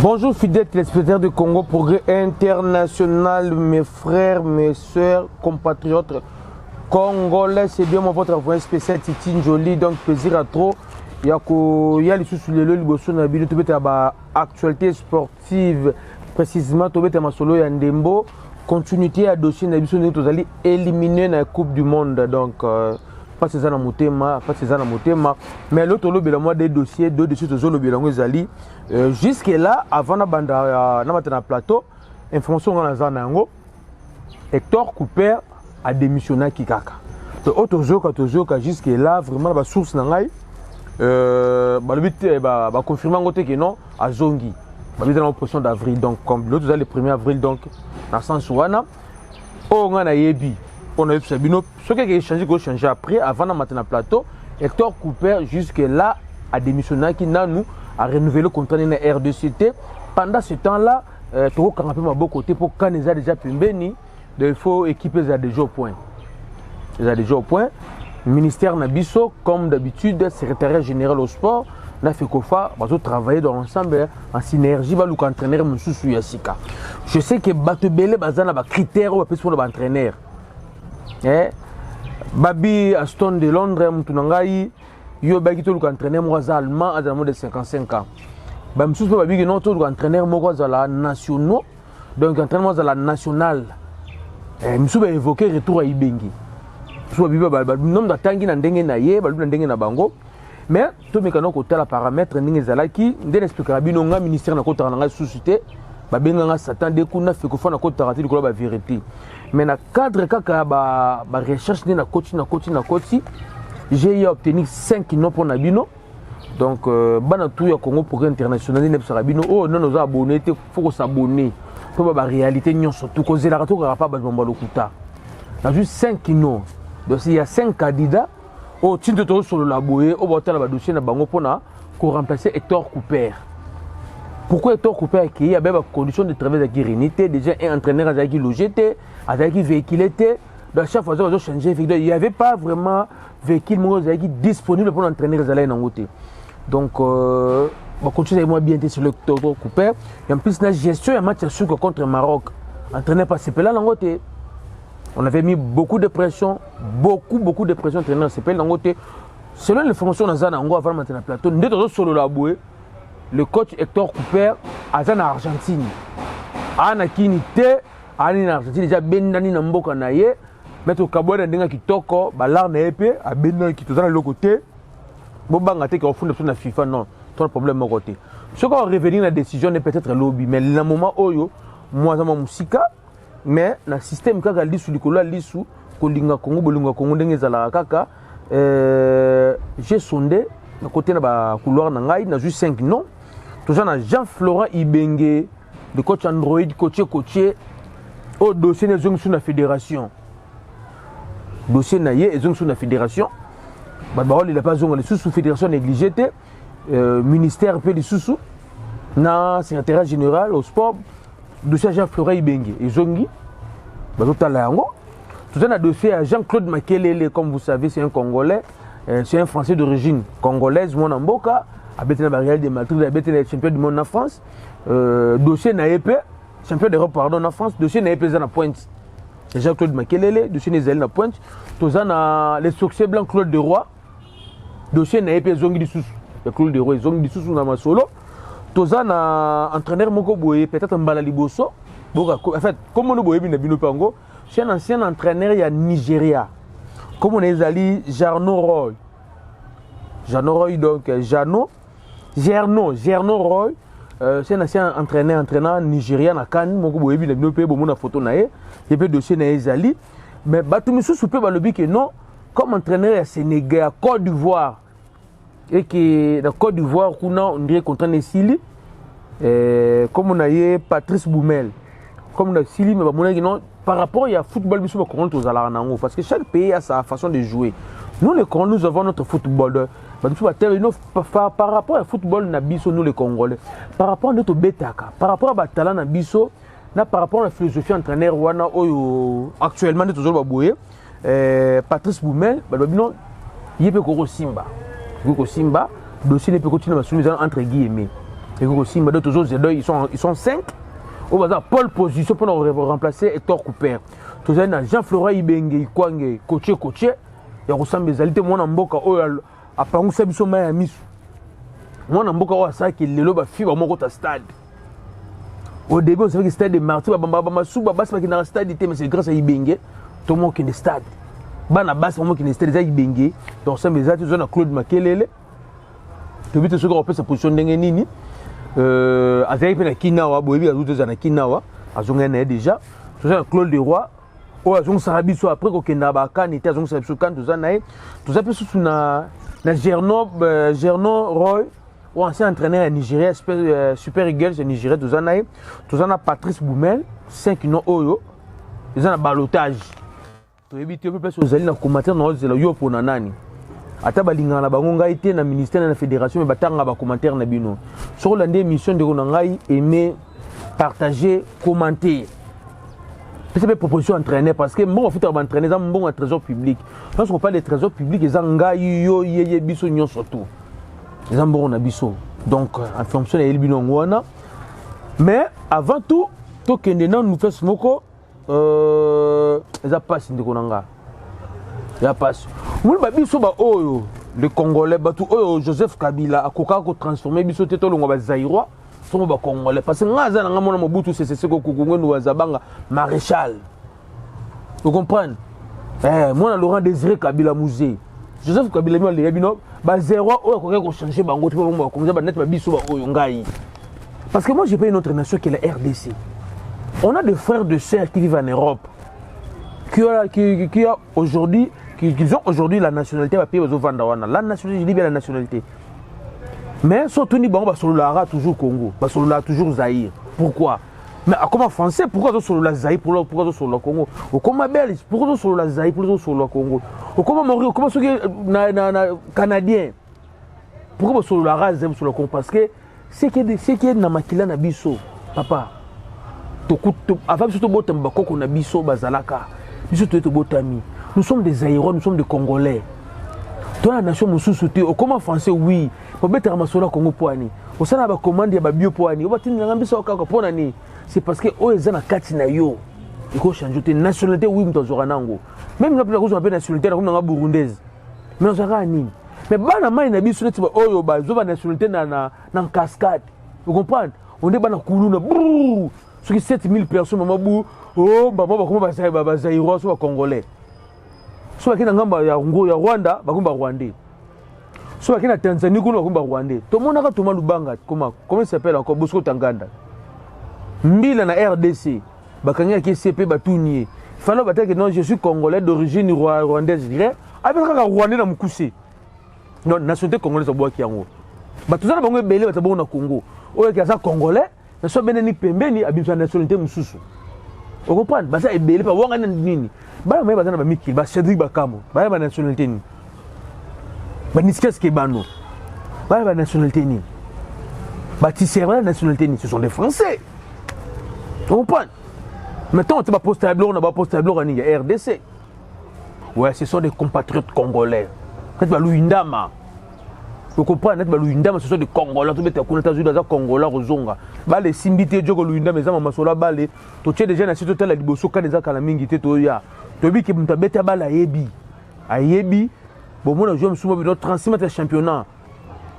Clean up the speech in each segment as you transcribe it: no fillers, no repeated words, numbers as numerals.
Bonjour fidèles téléspectateurs de Congo Progrès International, mes frères, mes soeurs, compatriotes congolais, c'est bien mon votre envoyé spécial Titi Njoli, donc plaisir à trop. Il y a les sous les liboso na bino tout actualité sportive, précisément tout ma solo ya ndembo, continuité à dossier na biso nous allons éliminer la Coupe du Monde, donc pas ces années motema, mais l'autre lobby la moi des dossiers, deux dossiers de zolo bilango zali. Jusque là, avant na banda na plateau, information dans la zone yango, Hector Cooper a démissionné Kikaka. Donc autre jour jusque là vraiment la source nangai ba confirmer ngote que non à Zongi. Ba dans l'opposition d'avril, donc comme l'autre le 1er avril, donc dans sens wana o ngana yebi on a sabino ce qui a changé après avant na plateau. Hector Cooper jusque là a démissionné qui nous a renouvelé le contrat de RDCT. Pendant ce temps-là, tout le monde a beaucoup côté pour quand ils ont déjà pimbeni, il faut équiper les déjà au point. Les déjà au point. Ministère Nabiso, comme d'habitude, secrétaire général au sport, n'a fait qu'au fa, travailler dans l'ensemble en synergie, avec l'entraîneur Moussou Yassika. Je sais que Batebele bazana ba critères pour l'entraîneur. Babi Aston de Londres, Moutounangaï. Yo bagi to l'entraîneur moi allemand à de 55 ans. Ba msusu ba bigi non to l'entraîneur moi la nationaux, donc entraînement à la nationale. Msusu ba évoquer retour à Ibengi. So biba ba nombre d'atangi na ndenge na ye, ba ndenge na bango. Mais to mekano ko tala paramètre ndenge zalaki, ndé expliquera bino nga ministère na ko tala nga société, ba benga nga satan de kuna fe ko fona ko tala ti ko ba vérité. Mais na cadre kaka ba recherche na coach. J'ai obtenu 5 noms pour Nabino. Donc, tout le Congo Progrès International, oh non, nos abonnés, il faut s'abonner. Pour la réalité, surtout cause de la ratour, il n'y a pas besoin de l'Okuta. Il y a juste 5 noms. Donc, il y a 5 candidats. Oh, tu te sur le laboyer, au bord de la dossier, pour remplacer Hector Cooper. Pourquoi Hector Cooper qui a des conditions de travail avec Irénité, déjà un entraîneur avec logé, avec véhiculé. Donc, chaque fois, ils ont changé. Il n'y avait pas vraiment véhicule disponible pour entraîner les allées dans le donc on continue avec moi bien sur le Cooper et en plus la gestion un match contre le Maroc entraîné par CPL dans le on avait mis beaucoup de pression entraîneur CPL dans le selon l'information dans Zanango avant maintenant plateau nous sur le coach Hector Cooper à en Argentine en Argentine déjà bendani na mboka na ye mettre au cabo ndinga kitoko balar na épée a benna ki tozana le côté bobanga te ka ofunda na FIFA non ton problème mon côté ce qu'on revenir la décision est peut-être lobby mais le moment oyo moi za musika mais na système kaka lisu likolo lisu kolinga Congo bolunga Congo ndenge zala kaka j'ai sondé na côté na ba couloir na ngai na juste 5 noms tozana Jean-Florent Ibenge de coach Android coach au dossier des zones sous la fédération. Dossier naïe et zone sous la fédération. Il n'a pas zone sous fédération négligée. Ministère peu de sous na secrétaire général au sport. Dossier Jean-Florent Ibenge et Zongi. Tout un dossier à Jean-Claude Makelele, comme vous savez, c'est un Congolais, c'est un Français d'origine congolaise, mon amboka, habité dans la Real de Madrid, habité dans le champion du monde en France. Dossier naïpe, champion d'Europe pardon en France, dossier naïpe dans la pointe. Jean-Claude Makelele, dossier Nézel na pointe. Tous a les succès blanc Claude de Roy. Dossier na épée Zongi di Soussou. Le Claude de Roy Zongi di Soussou na masolo. Tous a entraîneur moko boye peut-être Mbala Liboso. En fait, comme on boye bina bino pango, c'est un ancien entraîneur ya Nigeria. Comme on est allé Jarno Roy. Jarno Roy donc Jarno Roy. C'est un ancien entraîneur nigérien na Cannes moko boye bina bino pe bo mona photo na ye. Il y a dossier na Ezali mais Batoumi sous peut balobi que non comme entraîneur à Sénégal à Côte d'Ivoire et que la Côte d'Ivoire on dirait contre Nesili comme on a eu Patrice Boumel comme on a Sili mais non par rapport à football biso contre aux alarnango parce que chaque pays a sa façon de jouer nous les Congolais nous avons notre football par rapport au football na biso nous les Congolais par rapport à notre betaka par rapport à talent na biso par rapport à la philosophie entraîneur wana oyo actuellement toujours baboué Patrice Boumel balobino yebe ko Simba dossier ne peut continuer à soumettre entre guillemets Et aussi, d'autres autres, ils sont 5. Au bazar, Paul position pour remplacer Hector Cooper. Tous les Jean-Florent Ibenge, Kwange, Coach. Il y a aussi des alliés, moi, en Boka, à Pangou, Sabiso, Maya, Miss. Moi, en Boka, à ça, qui est le fibre, mon côté stade. Au début, on savait que le stade de Marty, Souba, Bass, qui est dans le stade, mais c'est grâce à Ibenge, tout le monde qui est dans le stade. Bana Bass, moi, qui est dans le stade, Ibenge. Donc, ça, mes alliés, Claude Makelele. Le but, c'est qu'on peut sa position d'Engenini. Azali pe na Kinawa boyebi azuto za na Kinawa azonga na déjà tout ça Claude Leroy o azonga sarabiso après ko kenda ba kanite azonga sarabiso kan tout ça na tout ça pe sous na Gerno Roy ou ancien entraîneur à Nigeria Super Eagles Nigeria tout ça na Patrice Boumel 5 non oyo ils ont un balotage to ebiti pe place ozali na commentaire na ozela yo pona nani ata balinga na bango ngai te na ministère na fédération mais batanga ba commentaire na bino sur la émission de ngai aimer partager commenter c'est une proposition entraîner parce que bon faut entraîner dans bon trésor public parce qu'on parle de trésor public et ngai yo yeye biso nyon surtout les ambons na biso donc en fonction de bino ngwana mais avant tout to kende na nous fait moko ça passe ndeko nanga ya passe mul ba biso ba oyo le congolais ba tout oyo Joseph Kabila akoka ko transformer biso te to longo ba zaïrois so ba congolais parce que ngaza na ngamona mobutu c'est ko kungwe no wazabanga maréchal vous comprenez moi na Laurent Désiré Kabila musée Joseph Kabila mi le bino ba zéro oyo akoka ko changer bango te ba ko ba net ba biso ba oyo ngai parce que moi j'ai pas une autre nation qui est la RDC. On a des frères de sœurs qui vivent en Europe qui a aujourd'hui qui ont aujourd'hui la nationalité va payer aux Vandawana. La nationalité, je dis bien la nationalité. Mais surtout ni bango basololaka toujours Congo, basololaka toujours Zaïre. Pourquoi? Mais comment français pourquoi basololaka Zaïre pourquoi basololaka Congo? Ou comment belge pourquoi basololaka Zaïre pourquoi basololaka Congo? Ou comment Maurice comment ceux na canadien pourquoi basololaka Zaïre sur le Congo parce que c'est qui est na makila na biso papa. Avant surtout botam bakoko na biso bazalaka. Biso to botami. Nous sommes des Zaïrois, nous sommes des Congolais. Toi, la nation nous sous-souté. Comment français, oui. Pour mettre à Massola Congo Poani. Au sein de la commande, il y a bio Poani. C'est parce que eux, ils ont un katina yo. Il faut changer de nationalité, oui, nous avons nango. Même nous avons une nationalité, nous avons burundaise. Mais nous avons un nid. Mais bana mai na biso neti ba oyo ba zo ba nationalité na cascade. Vous comprenez? On est bana kuluna. Ce qui 7000 personnes mabu. Oh, baba comment ba Zaïrois soit Congolais. Soit qui na ngamba ya Rwanda bakumba Rwandais. Soit qui na Tanzanie kuna bakumba Rwandais. Tout le monde a Thomas Lubanga comment il s'appelle encore Bosco Tanganda. Mbila na RDC bakanga ki CP batunier. Fallait battre que non je suis congolais d'origine rwandaise. Je dirais avec ka Rwandais na mukuse. Non nationalité congolaise boa ki yango. Batuzana bango belé batabona Congo. Oyo ki asa congolais, na so beneni pembeni abimsa nationalité mususu. Vous comprenez? Bah ça est belé pas wanga nini. Bah mais bazana ba Mikil, ba Cédric Bakamo, ba ba nationalité ni. Ba Niskas Kebano. Ba ba nationalité ni. Ba Tisserand nationalité ni, ce sont des Français. Vous comprenez? Maintenant on te ba poste tableau, on a ba poste tableau ni RDC. Ouais, ce sont des compatriotes congolais. Peut-être ba Luindama. Vous comprenez? Peut-être ba Luindama, ce sont des Congolais, tout bête ko États-Unis za Congolais rozonga. Ba les simbité djoko Luindama za masola ba les to tché déjà na sito tala liboso ka des akala mingi te to ya. Tobi ki muta beta bala yebi. Ayebi bon moi je me suis mobile 36 matchs championnat.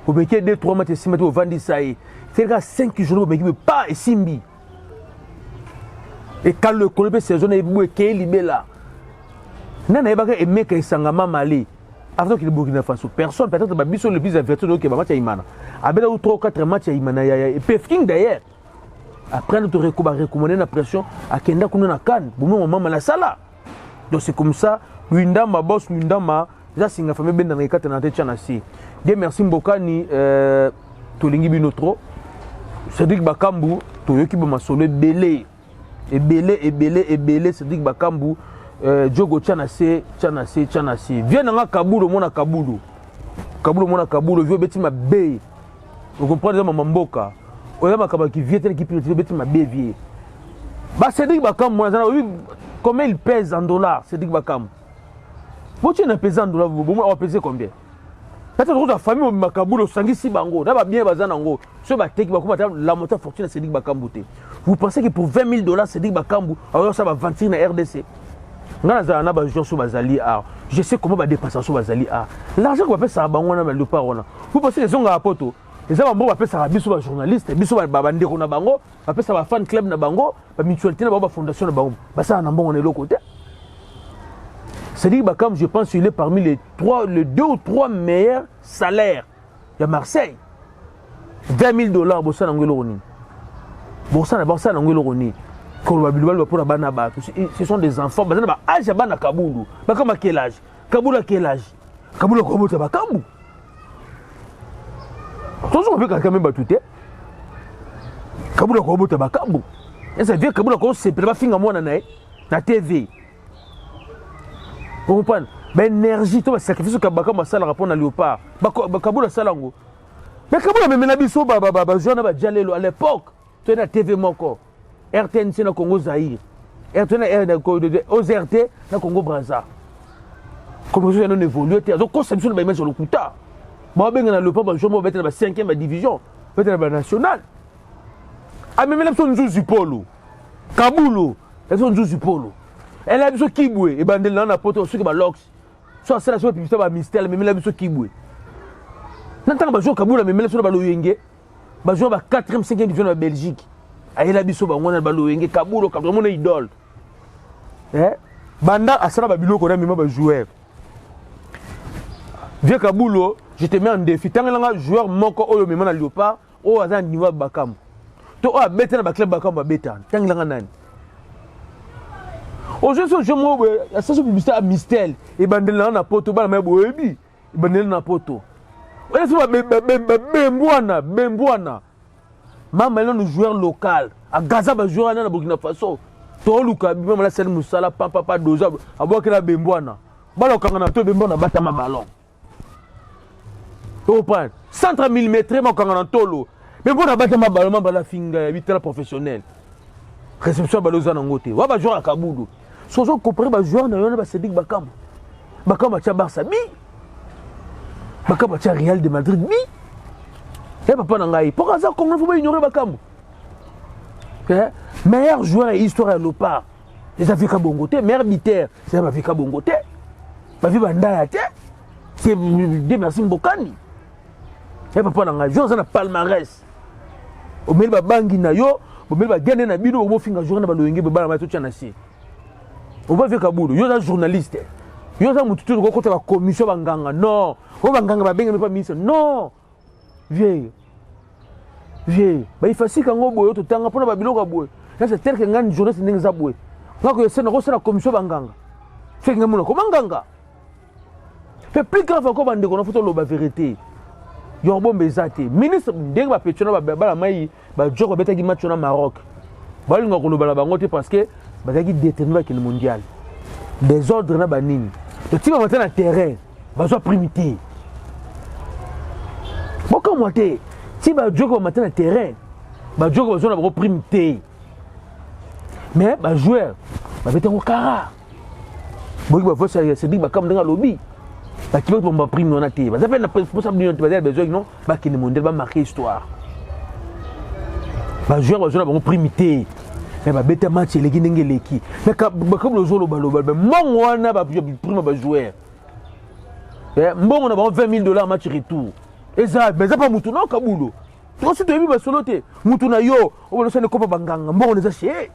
Pour meké 2-3 matchs 6 matchs au Vandi Saï. C'est là 5 jours pour meké pas et simbi. Et quand le club saison est boué ke libela. Nana ebaka e meka isangama Mali. Avant qu'il Burkina Faso personne peut-être ba biso le plus averti donc ba match Imana. Abela ou 3 ou 4 matchs Imana et Pefking d'ailleurs. Après nous te recommander la pression à Kenda kuna na kan. Bon moment la sala. Donc c'est comme ça, Luindama boss Luindama, ça c'est une famille ben dans les 4 na tete chanasi. Dieu merci Mbokani tolingi binotro. Cédric Bakambu, toyoki ba masolo belé. Et belé Cédric Bakambu Djogo chanasi. Viens dans Kaboul mona Kaboul. Kaboul vieux beti ma bé. Vous comprenez ma mboka. Oya makaba qui vient qui pilote beti ma bé vieux. Bah Cédric Bakambu combien il pèse en dollars, Cédric Bakam? Vous tu n'as pesé en dollars, vous avez pesé combien? peut-être que la famille Makaboul sangisi bango na ba bien bazanango so ba teki ba kuma la montée fortune c'est dit Bakambu te. Vous pensez que pour 20 000 $, c'est dit Bakambu alors ça va vendre na RDC. Ngana na ba joueur sur bazali a. Je sais comment va dépasser sur bazali a. L'argent qu'on va faire ça bango na ba lepa ona. Vous pensez les zonga poto les hommes va faire ça biso ba journaliste biso ba bandeko na bango va faire ça ba fan club na bango ba mutualité na ba fondation na bango. Ba ça na bango na l'autre côté. C'est-à-dire Bakam, je pense qu'il est parmi les 2 ou 3 meilleurs salaires. Il y a Marseille. 20 000 $, Bossa Nangoloni. Bossa Nangoloni. Ce sont des enfants. Âge à Kaboulou. Bakam à quel âge? Kaboul à quel âge? Kaboul à Kobo Tabakambou. Attention, on peut quand même battre. Kaboul à Kobo Tabakambou. Et ça veut dire que Kaboul à Kobo, c'est pas fin à moi na TV. Vous comprenez? Mais énergie, tu vas sacrifier que Bakam Sala répond à Léopard. Kaboul Salango. Mais Kaboul a même la biso, Jean Jalelo à l'époque. Tu es na TV Moko. RTNC na Congo Zaïre. RTN OZRT na Congo Brazza. Comme ça, on évolue. Donc, conception de sur le coup tard. Moi, je vais Léopard, je vais être dans la 5e division. Je vais être dans la nationale. Ah, mais même si on joue du polo. Kaboul, elles sont du polo. Elle a besoin de Kiboué, et ben là on a porté aussi que Lox. Soit c'est la chose publicité par Mistel, mais elle a besoin de Kiboué. N'entend pas jouer Kaboul, mais elle a besoin de Baloyenge. Bah jouer à 4e, 5e division de Belgique. Elle a besoin de Baloyenge, Kaboul, Kaboul, mon idole. Banda à ça, Babilo, qu'on a mis ma joueur. Viens Kaboul, je te mets en défi. Tant que l'on a joueur, mon corps, au moment de Léopard, au hasard niveau de Bakam. Tu as bêté dans le club Bakam, bêté. Tant que l'on a aujourd'hui, je me la station publicité à Mistel. Et bandela na poto, ba na boebi. Bandela na poto. On est Bembouana. Maman, là, nous joueurs local. À Gaza, ba joueur na Burkina Faso. To luka, même là, c'est le Moussala, papa, doza. A boire que la Bembouana. Balo kangana, to Bembouana, bata ma ballon. Tu comprends? 130 mm, ma kangana tolo. Bembouana, bata ma ballon, ma bala finga, 8 ans professionnel. Réception baloza nangote. Wa ba joueur à Kaboulou. Si vous comprenez, les joueurs ne sont pas Bakam. Bakam a Barça, Bakam a Real de Madrid, et papa Nangaï. Pourquoi ça, comment vous ignorer Bakam? Meilleur joueur et histoire à l'Opar. Les Africains Bongoté, meilleur militaire, c'est les Africains Bongoté. Ma vie Bandayate, c'est Demersim Bokani. Et papa Nangaï, joueur dans palmarès. Au milieu de Bangi Nayo, au milieu de Gane Nabino, au milieu de joueur dans le Baloyenge, on va faire Kaboulou, il y a un journaliste. Il y a un moutou qui côté la commission Banganga. Non, on va Banganga pas ministre. Non, vieux. Bah il faut si quand on boit, tout temps pour la Babylone boit. Là c'est tel que un journaliste n'est pas boit. Là que c'est la commission Banganga. C'est que nous comment Banganga. C'est plus grave encore bande qu'on a fait la vérité. Il y a un bon bezate. Ministre dès que va pétioner la maille, bah Joe Robert qui match au Maroc. Bah il nous a bangoté parce que bazaki déterminé avec le mondial. Des ordres na banini. Le type va monter dans terrain, va soit primité. Bon comme moi té, si ba jouer va monter dans terrain, ba jouer va soit primité. Mais ba joueur va mettre au cara. Bon il va voir c'est dit ba comme dans lobby. Ba qui va prime on a té. Ba ça fait la responsabilité ba besoin non, ba qui le mondial va marquer histoire. Ba joueur va soit primité. Mais ba bête match les guinée leki mais comme le jour le ballon mais mon wana ba prime ba joueur bon on a 20 000 $ match retour et ça mais ça pas mutu non Kaboulou toi si tu es ba soloté mutu na yo on va le copa banganga bon on est acheté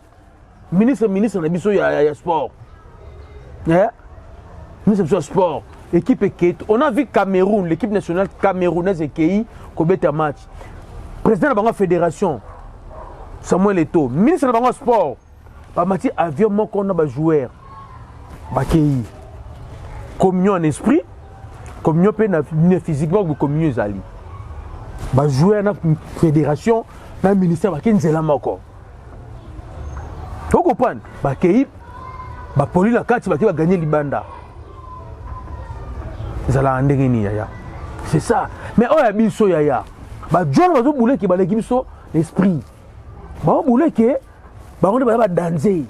ministre na biso ya sport ministre sport équipe on a vu Cameroun l'équipe nationale camerounaise et qui ko bête match président de la fédération Samuel Eto'o, ministre de la sport, bah mati avion mon qu'on a joueur, bah qui communion en esprit, communion physiquement ou communion zali, bah joueur na fédération, na ministère bah qui nzela moko. Tu comprends? Bah qui bah poli la carte bah qui va gagner libanda. Zala andengeni yaya. C'est ça. Mais oh ya biso yaya. Bah John va zo boule qui bah l'équipe so l'esprit. Bah on boule que bah on va danser.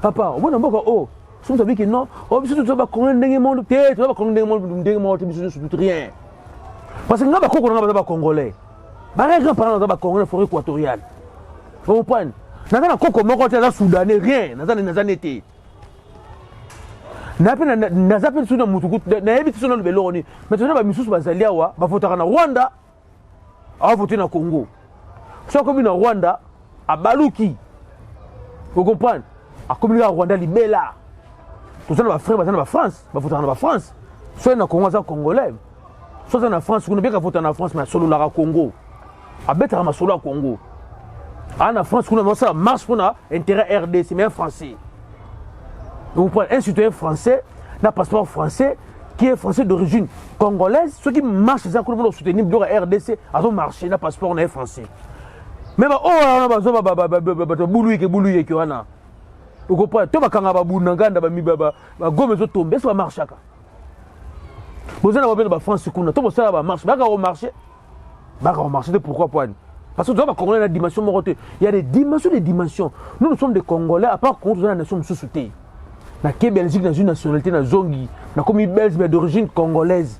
Papa, on va pas oh. Si vous savez que non, oh biso tu vas connaître ndenge monde, tu vas connaître ndenge monde, tu biso sur tout rien. Parce que nous avons des Congolais. Nous avons des Congolais forêt équatoriale. Vous comprenez? Nous avons des Soudanais, rien. Nous avons des été. Nous avons des Soudanais, nous avons des Soudanais, mais nous avons des Soudanais, nous avons voté en Rwanda, nous avons voté en Congo. Si vous avez en Rwanda, à Baluki, vous comprenez? À communiquer à Rwanda, Libela. Tout ça, nous avons frère, nous avons France, nous avons voté en France. Soit en Congo, nous avons Congolais. Soit en France, vous n'avez pas voté en France, mais solo la Congo. À Bétara, ma solo à Congo. En France, vous n'avez pas marche pour l'intérêt RDC, mais un Français. Vous prenez un citoyen français, un passeport français, qui est français d'origine congolaise, ceux qui marchent, c'est un coup de soutenir le RDC, ils ont marché, un passeport, on est français. Mais oh, on a bouloué, qui on a. Vous comprenez? Tout le monde a boulanganda, gomme est tombé, ça va marcher. Vous avez la France, tout le monde va marcher. Va marcher, pourquoi pas? Parce que nous avons Congolais la dimension morotée. Il y a des dimensions. Nous sommes des Congolais, à part contre la nation sous-soutée. Na Belgique, dans une nationalité, na Zongi, na comme belge, mais d'origine congolaise.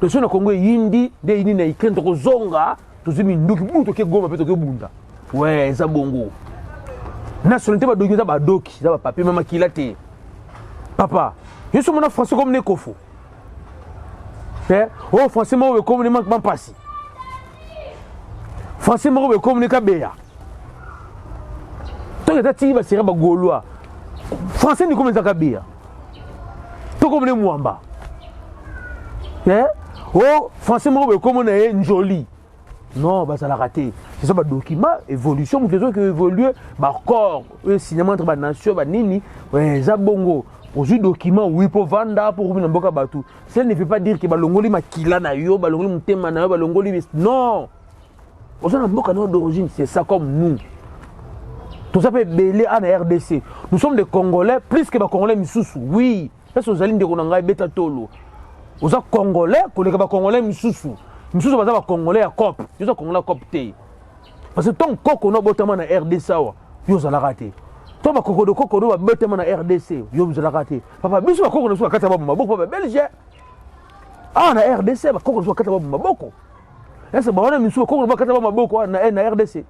Le son Congo est Yindi, des Yindi na Ukraine, toko Zonga, tous les Minduki, Bouto, qui Goma, Peto, Bunda. Ouais, ça bongo. Nationalité, ba doki, ça ba doki, ça ba papier, même qui l'a té. Papa, je suis mon français comme Nekofo. Oh, français, moi, comme les manquements passés. Français, moi, comme les Kabea. Tant que tu vas serrer Gaulois. Français, ni comme les Kabea. Tout comme les Mouamba. Oh, français, moi, comme on est joli. Non, bah, ça l'a raté. C'est ça, le document, évolution, les autres qui évoluent, bah, corps, le cinéma entre les nations, bah, nini, ouais, ça bongo. Aujourd'hui, document, oui, pour vendre, pour revenir dans le bateau. Ça ne veut pas dire que Balongoli m'a kila na yo, Balongoli m'a na yo, Balongoli. Non! Aujourd'hui, dans le d'origine, c'est ça comme nous. Tout ça peut belé en RDC. Nous sommes des Congolais, plus que des Congolais Missoussou. Oui. Parce que vous allez dire qu'on a bêta tolo. Vous êtes Congolais, qu'on est des Congolais Missoussou. Missoussou, vous êtes Congolais à COP. Vous êtes Congolais à COP. Parce que tant qu'on a botamment dans RDC, vous allez rater. Tant qu'on a botamment dans RDC, vous allez rater. Papa, bien sûr, qu'on a soit Kataba Maboko, Belge. Ah, dans RDC, qu'on a soit Kataba Maboko. Est-ce que on a mis sur qu'on a Kataba Maboko dans RDC?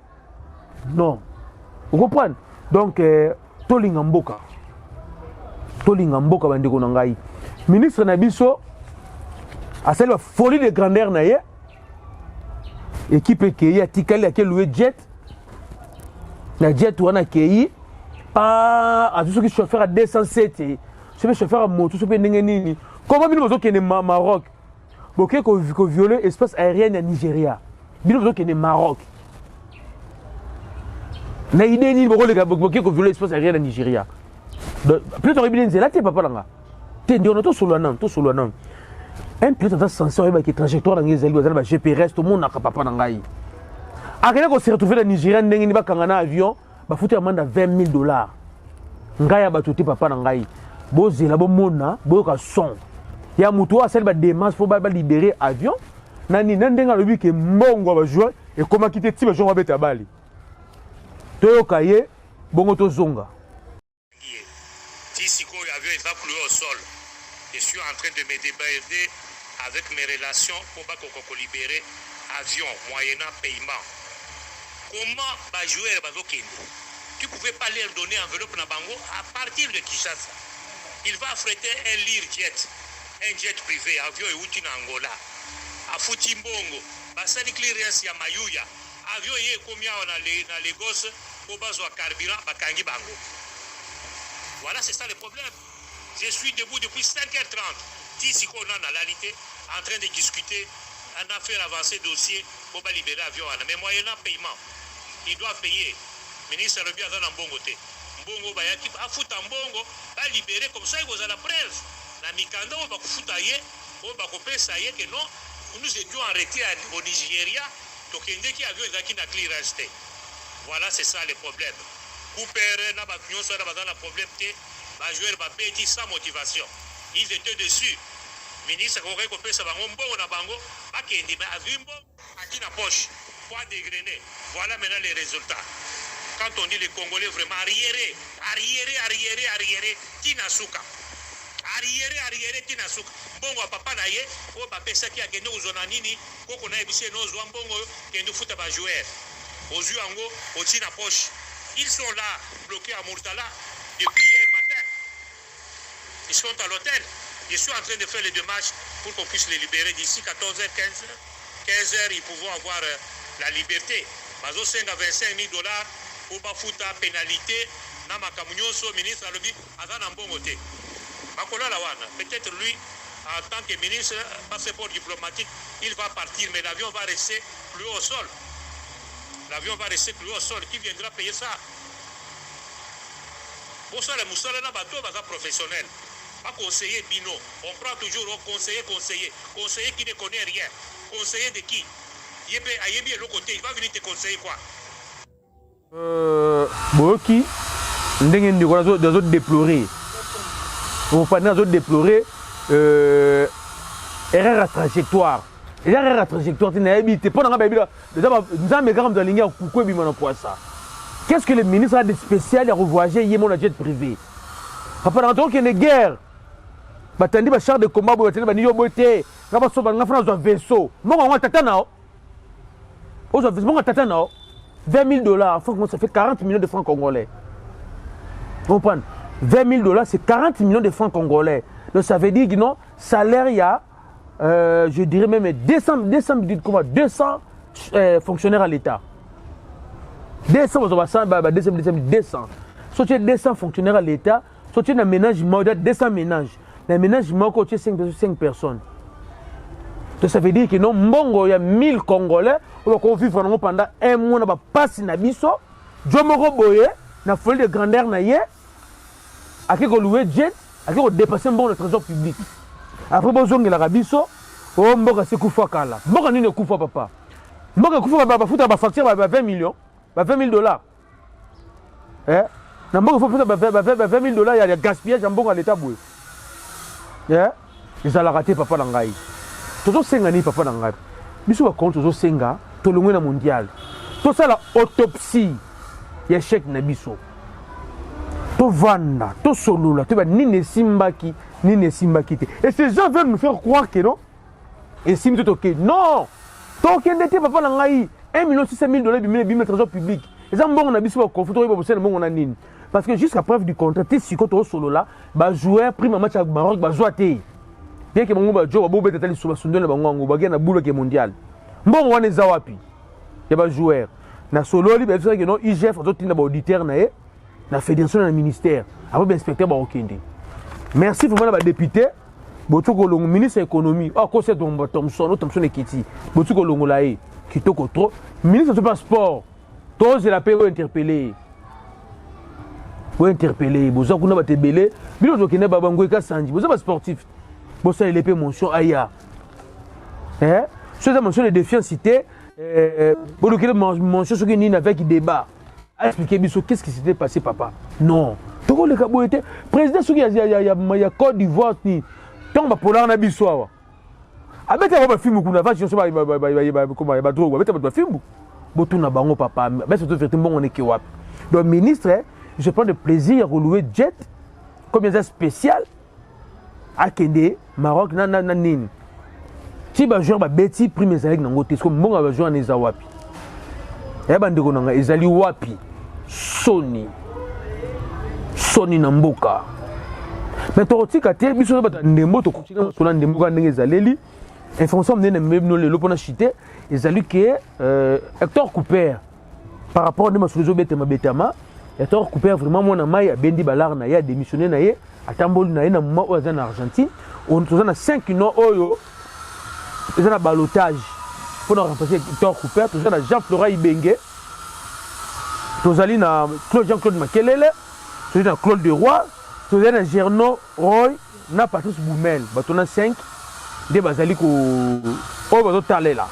Non. Vous comprenez? Donc, Tolingamboka. Tolingamboka, bandeko nangai. Ministre Nabiso, a celle folie de grandeur naie. Équipe qui a tikali à quel loué jet. Na jet ou na kei. Ah, à tous ceux qui chauffeur à 207. Ceux chauffeur à moto, ceux qui n'engeni. Comment nous avons qui est Maroc? Boké ko violé espace aérien en Nigeria. Nous avons qui est Maroc. Na idée ni boko le boké ko violé espace aérien en Nigeria. Plus on est là, t'es papa là. T'es dit on a tout sur le nom, tout sur le nom. Un pilote dans senseur avec une trajectoire dans les ailes, avec GPS, tout le monde n'a pas nangai. Après qu'on s'est retrouvé dans Nigeria, n'engi ni ba kangana avion, ba foutu amende à $20,000. Ngai ba tuti papa nangai. Bozi la bo mona, bo ka son. Ya mutu a celle ba démarche pour ba libérer avion. Nani nandenga lobi ke mbongo ba jouer et comment quitter ti ba jouer ba beta bali. Toyo kaye bongo to zonga. Si l'avion va couler au sol, je suis en train de me débarder avec mes relations pour libérer l'avion moyennant paiement. Comment va jouer tu ne pouvais pas leur donner enveloppe na bango à partir de Kinshasa. Il va affréter un Learjet, un jet privé, avion et outil Angola. À Futimbongo, basani clearance ya Mayuya, avion yé combien on a Lagos pour bazo carburant bakangi bango. Voilà, c'est ça le problème. Je suis debout depuis 5h30. Ici qu'on a la réalité, en train de discuter, en affaire avancée dossier pour libérer l'avion. Mais moyennant paiement, ils doivent payer. Le ministre revient dans un bon côté. Mbongo bayaki a foutu mbongo, va libérer comme ça, il vous a la preuve. La Mikanda, on va foutailler, on va couper ça y est que non, nous étions arrêtés au Nigeria, donc il y a qui avion qui n'a clearance. Voilà, c'est ça le problème. Coupere na ba nyonso na bazana problème te ba joueur ba beti sans motivation. Ils étaient dessus. Ministre ko ko pesa bango mbongo na bango ba kendi mais avimbo aki na poche point dégrené. Voilà maintenant les résultats. Quand on dit les Congolais vraiment arriéré, tina suka. arrière tina suka mbongo ya papa na ye oyo bapesaki akende kozwa na nini koko na ye biso ene ozwa mbongo kende futa bajoueur ozwi yango oti na poche. Ils sont là bloqués à Murtala depuis hier matin. Ils sont à l'hôtel. Je suis en train de faire les démarches pour qu'on puisse les libérer d'ici 14h, 15h, ils pourront avoir la liberté. Bazo 5 à 25 000 dollars pour bafuta pénalité. Nama Kamunyoso, ministre Alobi, Azan Ambongote. Bakola Lawana, peut-être lui, en tant que ministre, passeport diplomatique, il va partir, mais l'avion va rester plus haut au sol. L'avion va rester plus haut au sol. Qui viendra payer ça? Pour ça, les moussales, là, bateau, professionnel. Pas conseiller Bino. On prend toujours au conseiller. Conseiller qui ne connaît rien. Conseiller de qui? Ayebi est l'autre côté. Il va venir te conseiller quoi? Boki, ndenge ndiko nazo déplorer. On va nazo déplorer erreur à trajectoire. Erreur à trajectoire, tu n'as pas pendant baby là. Déjà nous avons quand même ligne coucou bi mana pour ça. Qu'est-ce que le ministre a de spécial à revoyager hier mon jet privé? Papa dans ton qu'il y a une guerre. Batandi ba char de combat bo batandi ba niyo boté. Na ba so ba na France un vaisseau. Mon on tata nao. Au vaisseau on tata nao. 20 000 $, franchement, ça fait 40 millions de francs congolais. Vous comprenez? 20 000 $, c'est 40 millions de francs congolais. Donc ça veut dire que non, salaire, il y a, je dirais même 200 fonctionnaires à l'État. 200 fonctionnaires à l'État, soit tu as un ménage, 200 ménages. Un ménage, tu as 5 personnes. Donc ça veut dire que non, il y a 1000 Congolais qui vont vivre pendant un mois, qui passent na biso, Djomoro Boye, na folie de grandeur na ye, qui ont loué jet, qui ont dépassé le trésor public. Après, ils ont la biso, oh, mboka se koufa kala. Mboka ni ne koufa papa. Mboka koufa papa, fouta ba facture 20 millions, 20 000 $. Eh? Na mboka fouta 20 000 $, il y a gaspillage en mboka à l'état boué. Eh? Ils ont raté papa langai. Tozo senga ni papa nangai. Biso ba compte tozo senga to longwe na mondial. To sala autopsie ya chèque na biso. To vanda, to solola, to ba nini simbaki te. Et ces gens veulent nous faire croire que non. Et sim to que non. To kendete papa nangai 1 600 000 $ bimé trésor public. Et ça mbongo na biso ba confuto ba bosela mbongo na nini. Parce que jusqu'à preuve du contrat, ti siko to solola ba joueur prime match avec Maroc ba joaté. Bien que mon gars joue bobo betali sur basundele bango ba gena boule ke mondial. Mbongo wana za wapi? Ya ba joueur. Na solo li ba fisa que non IGF ozotinda ba auditeur na ye na fédération na ministère. Après ba inspecteur ba okende. Merci vraiment ba député. Botoko longo ministre économie. Ah ko c'est Thomson Ekiti. Botoko longo la e kitoko trop. Ministre de sport. Tous la paix interpellé. Ou interpellé. Bozo kuna ba tebele. Bilo zokene ba bango ka sanji. Bozo ba sportif. Bon, ça, il est pas mention aïe. Hein? Ce qui est mention de défiance, c'était. Pour lequel mention ce qui n'y avait qui débat. A expliqué, qu'est-ce qui s'était passé, papa? Non. Tout le cabo était. Président, ce qui y a Côte d'Ivoire, ni. Tant que Polar n'a bisoa. Avec un film, qu'on a fait, je sais pas, comment il va drogue. Avec un film, Botou n'a pas papa. Mais surtout, fait un bon, on est qui wap. Donc, ministre, je prends de plaisir à louer jet, comme il y a spécial. Akende Maroc na nini ti ba joueur ba beti prime ezali na ngote parce que mbonga ba joueur neza wapi ya bandeko nanga ezali wapi soni na mboka mais to tika te biso ba ndembo to kutina so na ndembo ka ndenge ezaleli information mnene mebno lelo pona chité ezali que Hector Couper par rapport à masuluzo betema betama Hector Couper vraiment mona mai abendi balar na ya démissionné na ye atamboli na ye na moment oyo aza na Argentine toza na 5 noms oyo eza na balotage mpona remplacer Hector Couper. Toza na Jean-Florent Ibenge, tozali na Jean-Claude Makelele, tozali na Claude Leroy, tozali na Gerno Roy na Patrice Boumel. Bato na 5 nde bazali oyo bazotalela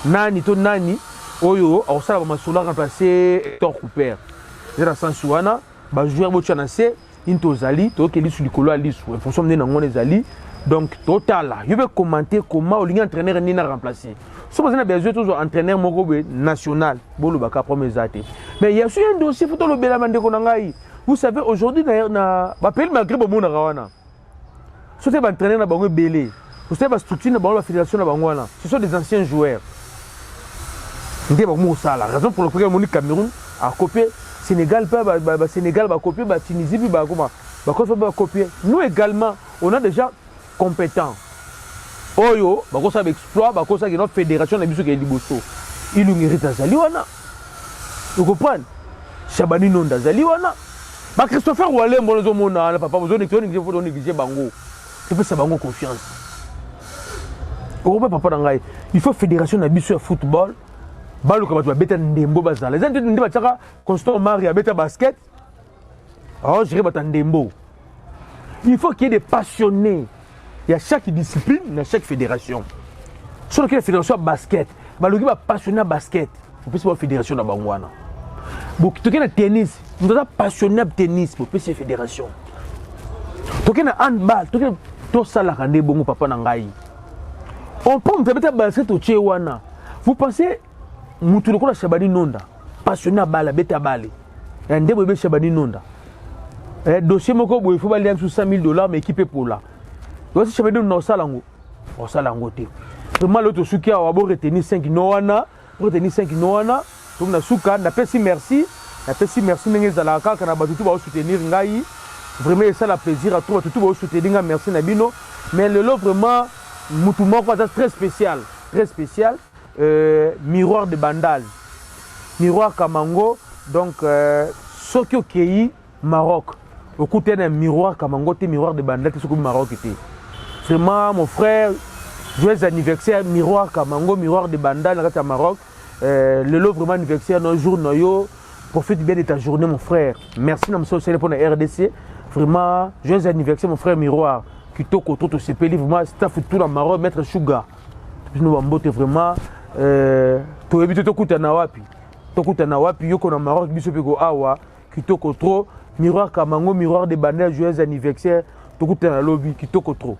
nani to nani oyo akosala bamasolo remplacer Hector Couper. Eza na sansi wana bajoueur botya na se intozali toke lisu likolo alisu en fonction de nango ezali donc total je vais commenter comment olingi entraîneur ni na remplacer so besoin besoin toujours entraîneur moko national bolo baka premier zate mais il y a aussi un dossier photo lo bela mande ko ngai vous savez aujourd'hui na ba pays malgré bo mona rawana Ce sont des entraîneurs qui ont belé. Ce sont des structures de la fédération. Ce sont des anciens joueurs. C'est la raison pour laquelle le Cameroun a copié. Sénégal, Sénégal va copier, Tunisie, va copier. Nous également, on a déjà compétents. Oyo, on a exploit, on a notre fédération, on a vu il mérite à Zaliwana. Vous comprenez? Chabani non d'Azaliwana. Christopher Oualem, on a pas besoin de négliger Bango. Il faut savoir confiance. Il faut fédération de football. Balu comme tu vas bêter ndembo bazala. Les gens disent que constant mari a bêter basket. Alors je dirais ndembo. Il faut qu'il y ait des passionnés. Il y a chaque discipline, il y a chaque fédération. Sur la fédération basket, balu qui va passionné à basket. Vous pouvez voir fédération dans Bangwana. Donc tu es tennis, nous sommes passionnés à tennis pour la fédération. Tu es handball, tu es tout ça la rende bongo papa nangai. On peut mettre basket au Tchewana. Vous pensez mutu lokola Chabani Nonda passionné à balle beta balle et ndebo be Chabani Nonda dossier moko boy faut baler sur $100,000 mais équipe pour là donc si Chabani Nonda au salango te vraiment l'autre souki a abo retenir 5 noana retenir 5 noana donc na souka na pesi merci ndenge za kaka na batutu ba soutenir ngai vraiment ça la plaisir à tout ba soutenir merci na bino mais le lot vraiment mutu moko très spécial miroir de Bandal, miroir Kamango, donc Soki Okei, Maroc. Au côté d'un miroir Kamango, miroir de Bandal, c'est ce que le Maroc était. Vraiment, mon frère, joyeux anniversaire, miroir Kamango, miroir de Bandal, à Maroc. Le lot vraiment anniversaire, nos jours, noyo. Profite bien de ta journée, mon frère. Merci, nous sommes pour la RDC. Vraiment, joyeux anniversaire, mon frère miroir. Qui toque autour de ce pays, vraiment, staff tout dans Maroc, maître Sugar. Nous avons vraiment. To ebito to kutana wapi yoko na Maroc biso peko awa kitoko trop miroir Kamango miroir de Bandel joyeux anniversaire to kutana lobby kitoko trop